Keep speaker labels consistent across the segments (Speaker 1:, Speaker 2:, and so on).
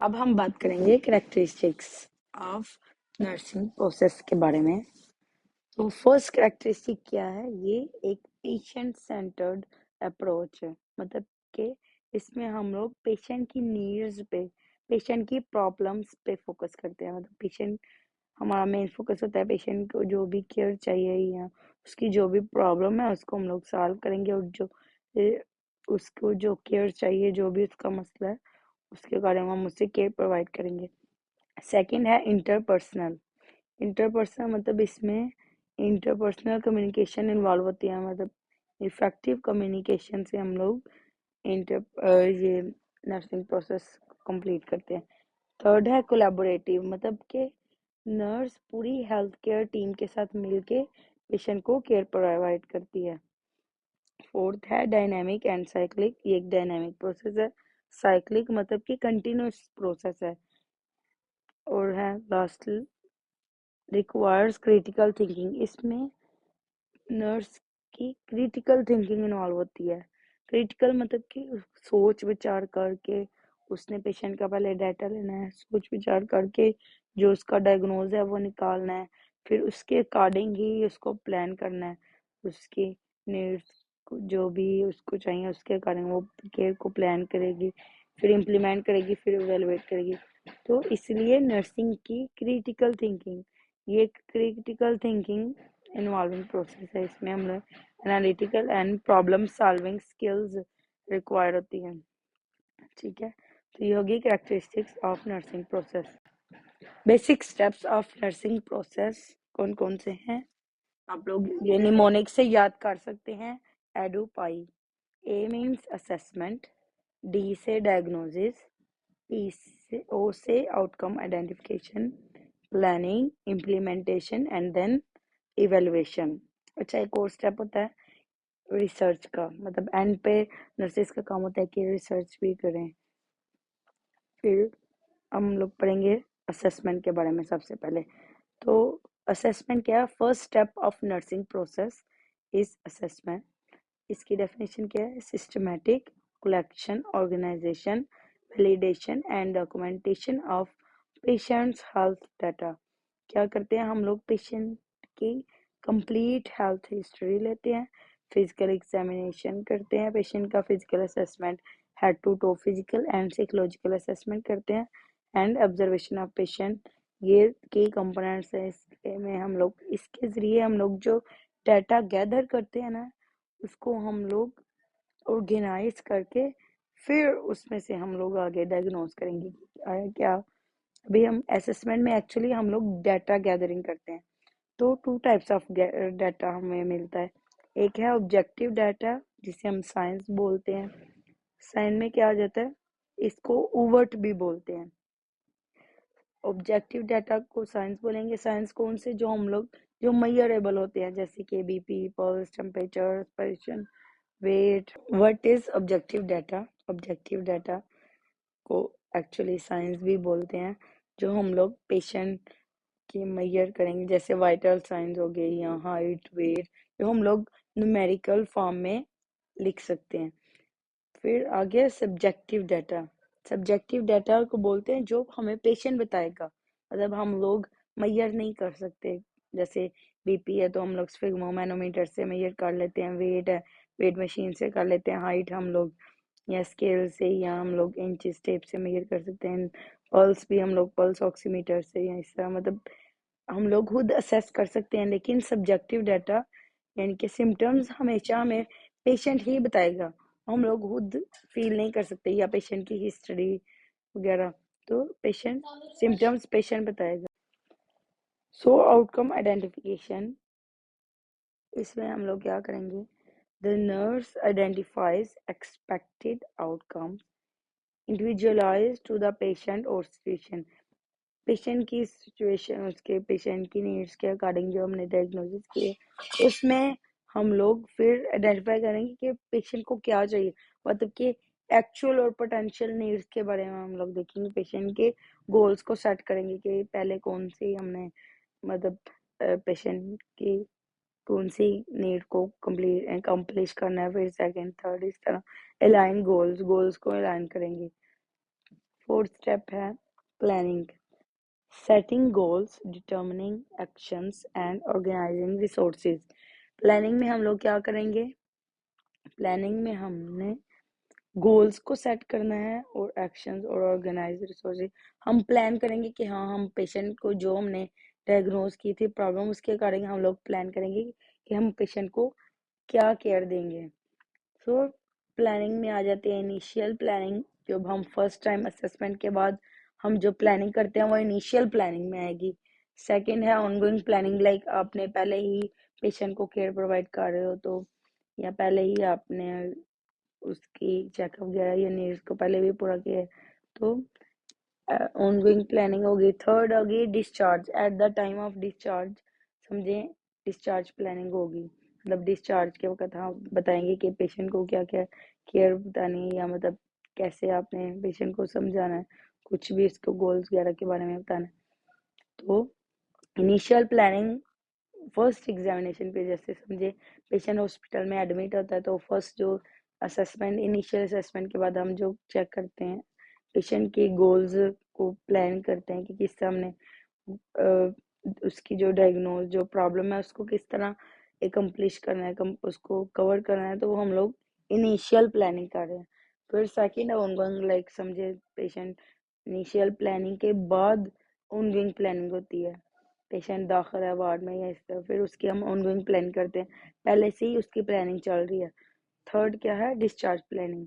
Speaker 1: अब हम बात करेंगे कैरेक्टरिस्टिक्स ऑफ नर्सिंग प्रोसेस के बारे में। तो फर्स्ट कैरेक्टरिस्टिक क्या है? ये एक पेशेंट सेंटर्ड अप्रोच है। मतलब कि इसमें हम लोग पेशेंट की नीड्स पे, पेशेंट की प्रॉब्लम्स पे फोकस करते हैं। मतलब पेशेंट हमारा मेन फोकस होता है, पेशेंट को जो भी केयर चाहिए या उसकी जो भी प्रॉब्लम है उसको हम लोग सॉल्व करेंगे, और जो उसको जो केयर चाहिए, जो भी उसका मसला है उसके बारे में हम उससे केयर प्रोवाइड करेंगे। सेकंड है इंटरपर्सनल। इंटरपर्सनल मतलब इसमें इंटरपर्सनल कम्युनिकेशन इन्वॉल्व होती है। मतलब इफेक्टिव कम्युनिकेशन से हम लोग ये नर्सिंग प्रोसेस कंप्लीट करते हैं। थर्ड है कोलैबोरेटिव। मतलब कि नर्स पूरी हेल्थ केयर टीम के साथ मिलके पेशेंट को केयर प्रोवाइड करती है। फोर्थ है डायनेमिक एंड साइक्लिक। ये एक डायनेमिक प्रोसेस है। साइक्लिक मतलब कि कंटिन्यूस प्रोसेस है। और है लास्ट रिक्वायर्स क्रिटिकल थिंकिंग। इसमें नर्स की क्रिटिकल थिंकिंग इन्वॉल्व होती है। क्रिटिकल मतलब कि सोच विचार करके उसने पेशेंट का पहले डाटा लेना है, सोच विचार करके जो उसका डायग्नोज है वो निकालना है, फिर उसके अकॉर्डिंग ही उसको प्लान करना है। उसकी नीड्स को जो भी उसको चाहिए उसके अकॉर्डिंग वो केयर को प्लान करेगी, फिर इम्प्लीमेंट करेगी, फिर इवेलुएट करेगी। तो इसलिए नर्सिंग की क्रिटिकल थिंकिंग, ये क्रिटिकल थिंकिंग इन्वॉल्विंग प्रोसेस है। इसमें हम लोग analytical and problem solving skills require होती हैं। ठीक है, तो ये होगी characteristics of nursing process. Basic steps of nursing process कौन कौन से हैं आप लोग ये निमोनिक से याद कर सकते हैं। एडू पाई। ए मीन्स असेसमेंट, डी से डायग्नोसिस, ओ से outcome identification, planning, implementation and then evaluation. अच्छा, एक और स्टेप होता है रिसर्च का। मतलब एंड पे नर्सेस का काम होता है कि रिसर्च भी करें। फिर हम लोग पढ़ेंगे असेसमेंट के बारे में सबसे पहले। तो असेसमेंट क्या है? First step of nursing process is assessment. इसकी डेफिनेशन क्या है? Systematic collection, organisation, validation and documentation of patient's health data. क्या करते हैं हम लोग? पेशेंट की कंप्लीट हेल्थ हिस्ट्री लेते हैं, फिजिकल एग्जामिनेशन करते हैं, पेशेंट का physical assessment, head to toe physical and psychological assessment करते हैं, एंड ऑब्जर्वेशन ऑफ पेशेंट। ये की कंपोनेंट्स है इसमें। हम लोग इसके जरिए हम लोग जो डाटा गैदर करते हैं ना, उसको हम लोग ऑर्गेनाइज करके फिर उसमें से हम लोग आगे डायग्नोज करेंगे कि आया क्या। अभी हम असेसमेंट में एक्चुअली हम लोग डाटा गैदरिंग करते हैं। तो टू टाइप्स ऑफ डाटा हमें मिलता है। एक है ऑब्जेक्टिव डाटा, जिसे हम साइंस बोलते हैं। साइंस में क्या आ जाता है? इसको ओवर्ट भी बोलते हैं। ऑब्जेक्टिव डाटा को साइंस बोलेंगे। साइंस कौन से? जो हम लोग जो मेजरेबल होते हैं, जैसे कि BP, pulse, temperature, respiration, weight. What is objective data? Objective data को एक्चुअली साइंस भी बोलते हैं, जो हम लोग पेशेंट की मेजर करेंगे, जैसे वाइटल साइंस हो गए या हाइट, वेट, जो हम लोग न्यूमेरिकल फॉर्म में लिख सकते हैं। फिर आ गया सब्जेक्टिव डाटा। सब्जेक्टिव डाटा को बोलते हैं जो हमें पेशेंट बताएगा। मतलब हम लोग मेजर नहीं कर सकते। जैसे बीपी है तो हम लोग स्फिग्मोमैनोमीटर से मेजर कर लेते हैं, वेट है वेट मशीन से कर लेते हैं, हाइट हम लोग या स्केल से या हम लोग इंचेस टेप से मेजर कर सकते हैं, पल्स भी हम लोग पल्स ऑक्सीमीटर से या इस तरह मतलब हम लोग खुद असेस कर सकते हैं। लेकिन सब्जेक्टिव डाटा यानी कि सिम्टम्स हमेशा हमें पेशेंट ही बताएगा, हम लोग खुद फील नहीं कर सकते, या पेशेंट की हिस्ट्री वगैरह। तो पेशेंट सिम्टम्स पेशेंट बताएगा। सो आउटकम आइडेंटिफिकेशन, इसमें हम लोग क्या करेंगे? The nurse identifies expected outcomes individualise to the patient और सिचुएशन। पेशेंट की सिचुएशन, उसके पेशेंट की नीड्स के अकॉर्डिंग जो हमने डायग्नोसिस किए, उसमें हम लोग फिर आइडेंटिफाई करेंगे कि पेशेंट को क्या चाहिए। मतलब कि एक्चुअल और पोटेंशियल नीड्स के बारे में हम लोग देखेंगे, पेशेंट के गोल्स को सेट करेंगे कि पहले कौन सी हमने मतलब पेशेंट की कौन सी नीड को कंप्लीट अकम्प्लिश करना है, फिर सेकंड थर्ड इस तरह अलाइन गोल्स को अलाइन करेंगे। फोर्थ स्टेप है planning, setting goals, determining actions and organising resources. Planning में हम लोग क्या करेंगे, प्लानिंग में हमने गोल्स को सेट करना है और एक्शंस और ऑर्गेनाइज रिसोर्सेज। हम प्लान करेंगे कि हाँ, हम पेशेंट को जो हमने डायग्नोज की थी प्रॉब्लम, उसके अकॉर्डिंग हम लोग प्लान करेंगे कि हम पेशेंट को क्या केयर देंगे। सो प्लानिंग में आ जाती है इनिशियल प्लानिंग, जब हम फर्स्ट टाइम असेसमेंट के बाद हम जो प्लानिंग करते हैं वो इनिशियल प्लानिंग में आएगी। सेकंड है ऑनगोइंग प्लानिंग, लाइक आपने पहले ही पेशेंट को केयर प्रोवाइड कर रहे हो तो, या पहले ही आपने उसकी चेकअप वगैरह या नीड्स को पहले भी पूरा किया है, तो ऑनगोइंग प्लानिंग होगी। थर्ड होगी discharge, at the time of discharge, समझे, डिस्चार्ज प्लानिंग होगी, मतलब डिस्चार्ज के वक्त हम बताएंगे कि पेशेंट को क्या क्या केयर बतानी है, या मतलब कैसे आपने पेशेंट को समझाना है, कुछ भी इसको गोल्स वगैरह के बारे में बताना है। तो इनिशियल प्लानिंग फर्स्ट एग्जामिनेशन पे, जैसे समझे पेशेंट हॉस्पिटल में एडमिट होता है तो फर्स्ट जो असेसमेंट, इनिशियल असेसमेंट के बाद हम जो चेक करते हैं पेशेंट के गोल्स को प्लान करते हैं कि किस तरह हमने उसकी जो डायग्नोज जो प्रॉब्लम है उसको किस तरह एकम्प्लिश करना है, उसको कवर करना है, तो वो हम लोग इनिशियल प्लानिंग कर रहे हैं। फिर सेकेंड है ऑनगोइंग, लाइक समझे पेशेंट इनिशियल प्लानिंग के बाद ऑनगोइंग प्लानिंग होती है, पेशेंट दाखिल है वार्ड में या इस तरह, फिर उसकी हम ऑनगोइंग प्लान करते हैं, पहले से ही उसकी प्लानिंग चल रही है। थर्ड क्या है discharge planning,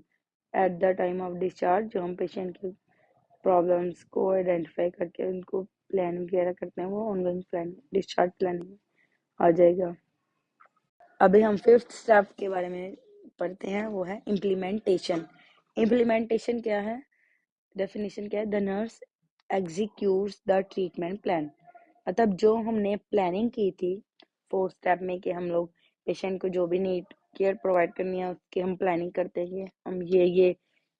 Speaker 1: at the time of discharge जो हम पेशेंट की प्रॉब्लम्स को आइडेंटिफाई करके उनको प्लान वगैरह करते हैं, वो ऑनगोइंग प्लान डिस्चार्ज प्लानिंग आ जाएगा। अभी हम फिफ्थ स्टेप के बारे में पढ़ते हैं, वो है इम्प्लीमेंटेशन। इम्प्लीमेंटेशन क्या है, डेफिनेशन क्या है, the nurse executes the treatment plan, मतलब जो हमने प्लानिंग की थी फोर्थ स्टेप में कि हम लोग पेशेंट को जो भी नीड केयर प्रोवाइड करनी है उसकी हम प्लानिंग करते हैं कि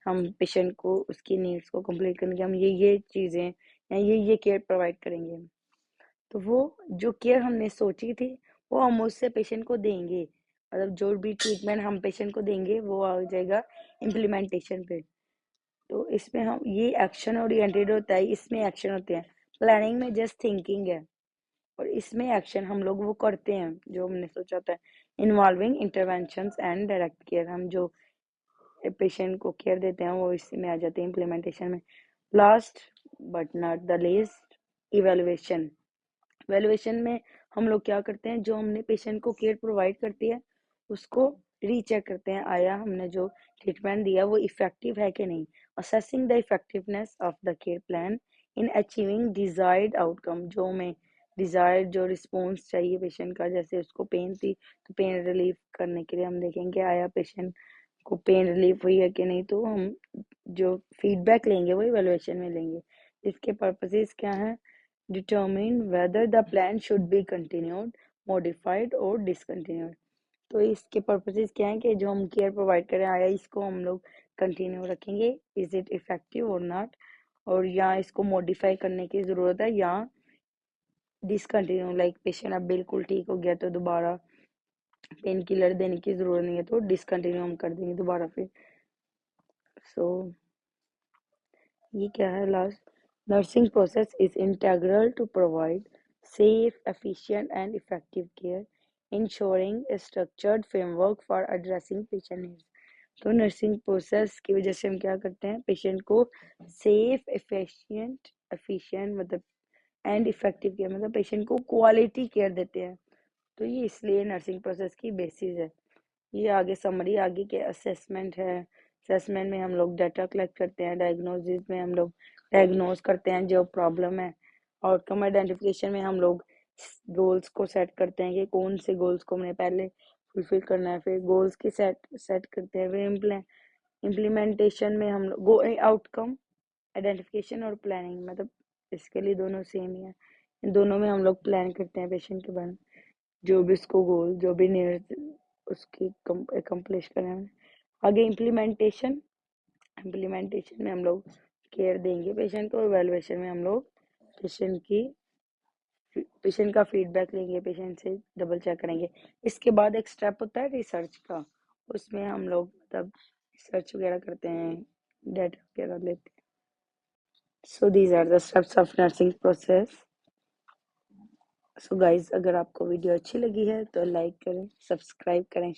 Speaker 1: हम पेशेंट को उसकी नीड्स को कंप्लीट करने की हम ये चीज़ें या ये केयर प्रोवाइड करेंगे। तो वो जो केयर हमने सोची थी वो हम उससे पेशेंट को देंगे, मतलब जो भी ट्रीटमेंट हम पेशेंट को देंगे वो आ जाएगा इम्प्लीमेंटेशन पे। तो इसमें हम ये एक्शन ओरिएंटेड होता है, इसमें एक्शन होते हैं, प्लानिंग में जस्ट थिंकिंग है और इसमें एक्शन हम लोग वो करते हैं जो हमने सोचा था। Involving interventions and direct care, हम जो पेशेंट को केयर देते हैं वो इसमें आ जाते हैं इम्प्लीमेंटेशन में। Last but not the least, evaluation. Valuation में हम लोग क्या करते हैं, जो हमने पेशेंट को केयर प्रोवाइड करती है उसको रीचेक करते हैं, आया हमने जो ट्रीटमेंट दिया वो इफेक्टिव है कि नहीं। Assessing the effectiveness of the care plan in achieving desired outcome, जो हमें डिजायर्ड जो रिस्पॉन्स चाहिए पेशेंट का, जैसे उसको पेन थी तो पेन रिलीफ करने के लिए हम देखेंगे आया पेशेंट को पेन रिलीफ हुई है कि नहीं, तो हम जो फीडबैक लेंगे वो इवेलुएशन में लेंगे। इसके पर्पसेस क्या है, determine whether the plan should be continued, modified or discontinued। तो इसके पर्पसेस क्या है कि जो हम केयर प्रोवाइड करें आया इसको हम लोग कंटिन्यू रखेंगे, इज इट इफेक्टिव और नॉट, और या इसको मॉडिफाई करने की ज़रूरत है, या डिसकंटिन्यू, लाइक पेशेंट अब बिल्कुल ठीक हो गया तो दोबारा पेन किलर देने की ज़रूरत नहीं है तो डिसकंटिन्यू हम कर देंगे दोबारा फिर। सो ये क्या है last, nursing process is integral to provide safe, efficient and effective care, ensuring a structured framework for addressing patient needs। तो नर्सिंग प्रोसेस की वजह से हम क्या करते हैं, पेशेंट को सेफ, एफिशिएंट मतलब एंड इफेक्टिव केयर, मतलब पेशेंट को क्वालिटी केयर देते हैं। तो ये इसलिए नर्सिंग प्रोसेस की बेसिस है। ये आगे समरी आगे के असेसमेंट है, असेसमेंट में हम लोग डाटा कलेक्ट करते हैं, डायग्नोसिस में हम लोग डायग्नोज करते हैं जो प्रॉब्लम है, आउटकम आइडेंटिफिकेशन में हम लोग गोल्स को सेट करते हैं कि कौन से गोल्स को हमने पहले फुलफिल करना है, फिर गोल्स की सेट करते हैं, फिर इम्प्लीमेंटेशन में हम लोग आउटकम आइडेंटिफिकेशन और प्लानिंग, मतलब इसके लिए दोनों सेम ही है, इन दोनों में हम लोग प्लान करते हैं पेशेंट के बारे में, जो भी उसको गोल जो भी नीड उसकी अकम्प्लिश करें। आगे इम्प्लीमेंटेशन में हम लोग केयर देंगे पेशेंट को, इवैल्यूएशन में हम लोग पेशेंट की पेशेंट का फीडबैक लेंगे, पेशेंट से डबल चेक करेंगे। इसके बाद एक स्टेप होता है रिसर्च का, उसमें हम लोग तब रिसर्च वगैरह करते हैं, डाटा वगैरह लेते हैं। So these are the steps of nursing process. So guys, अगर आपको वीडियो अच्छी लगी है तो लाइक करें, सब्सक्राइब करें,